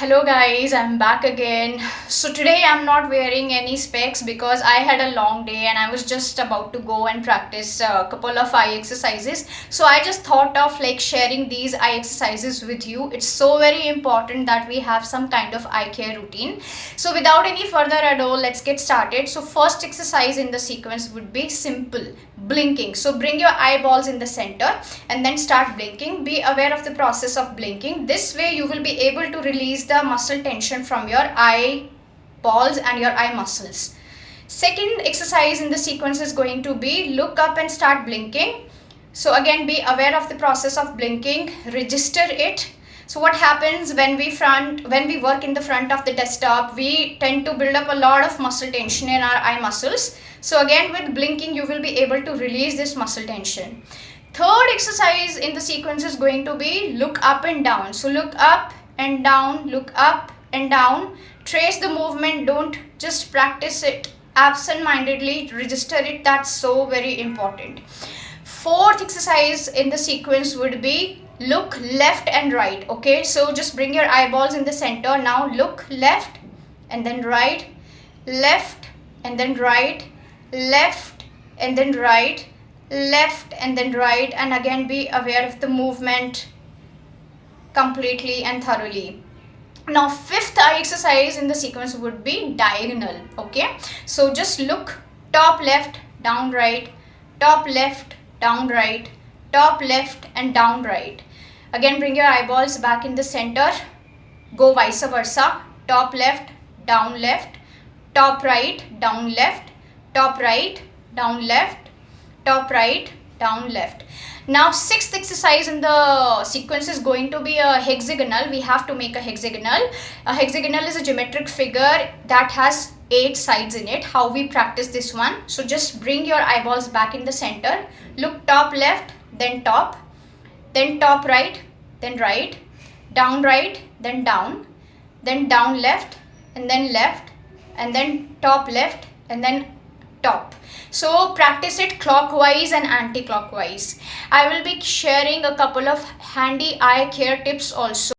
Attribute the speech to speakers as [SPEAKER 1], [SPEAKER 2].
[SPEAKER 1] Hello guys, I'm back again. So today I'm not wearing any specs because I had a long day and I was just about to go and practice a couple of eye exercises. So I just thought of like sharing these eye exercises with you. It's so very important that we have some kind of eye care routine. So without any further ado, let's get started. So first exercise in the sequence would be simple blinking. So bring your eyeballs in the center and then start blinking. Be aware of the process of blinking. This way you will be able to release the muscle tension from your eyeballs and your eye muscles. Second exercise in the sequence is going to be look up and start blinking. So again, be aware of the process of blinking, register it. So what happens when we work in the front of the desktop, we tend to build up a lot of muscle tension in our eye muscles. So again, with blinking, you will be able to release this muscle tension. Third exercise in the sequence is going to be look up and down. So look up and down, look up and down. Trace the movement, don't just practice it absent-mindedly, register it. That's so very important. Fourth exercise in the sequence would be look left and right. Okay, so just bring your eyeballs in the center. Now look left and then right, left and then right, left and then right, left and then right, and again be aware of the movement completely and thoroughly. Now fifth eye exercise in the sequence would be diagonal. Okay, so just look top left, down right, top left, down right, top left and down right. Again bring your eyeballs back in the center, go vice versa, top left, down left, top right, down left, top right, down left, top right, down left. Now sixth exercise in the sequence is going to be a hexagonal. We have to make a hexagonal. A hexagonal is a geometric figure that has 8 sides in it. How we practice this one? So just bring your eyeballs back in the center, look top left, then top right, then right, down right, then down left, and then top left, and then top. So practice it clockwise and anti-clockwise. I will be sharing a couple of handy eye care tips also.